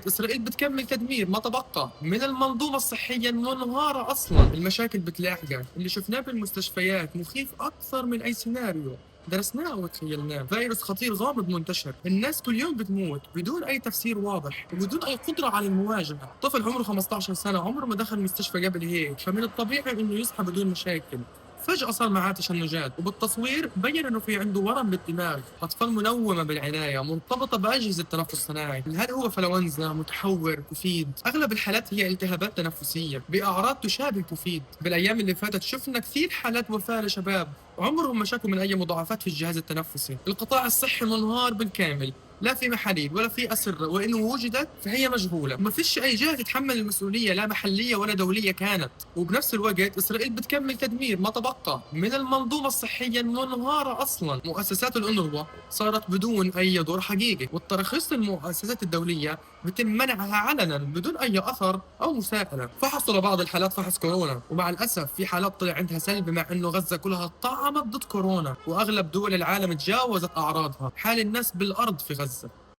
إسرائيل بتكمل تدمير ما تبقى من المنظومة الصحية المنهارة أصلا. المشاكل بتلاحقك، اللي شفناه بالمستشفيات مخيف أكثر من أي سيناريو درسناه وتخيلناه. فيروس خطير غامض منتشر، الناس كل يوم بتموت بدون أي تفسير واضح وبدون أي قدرة على المواجهة. طفل عمره 15 سنة عمره ما دخل مستشفى قبل هيك، فمن الطبيعي إنه يصحى بدون مشاكل. فجأة صار معاه تشنجات، وبالتصوير بين انه في عنده ورم بالدماغ. اطفال منومة بالعناية مرتبطة باجهزة تنفس صناعي. هل هو فلونزا متحور كوفيد؟ اغلب الحالات هي التهابات تنفسية باعراض تشابه كوفيد. بالايام اللي فاتت شفنا كثير حالات وفاة لشباب عمرهم ما شكوا من اي مضاعفات في الجهاز التنفسي. القطاع الصحي منهار بالكامل، لا في محاليل ولا في أسرة، وإنه وجدت فهي مجهولة. ما فيش أي جهة تتحمل المسؤولية، لا محلية ولا دولية كانت. وبنفس الوقت إسرائيل بتكمل تدمير ما تبقى من المنظومة الصحية المنهارة أصلا. مؤسسات الأونروا صارت بدون أي دور حقيقي، والتراخيص للمؤسسات الدولية بتم منعها علنا بدون أي أثر أو مساءلة. فحصوا لبعض الحالات فحص كورونا، ومع الأسف في حالات طلع عندها سلبي، مع إنه غزة كلها طعمت ضد كورونا وأغلب دول العالم تجاوزت أعراضها. حال الناس بالأرض في غزة.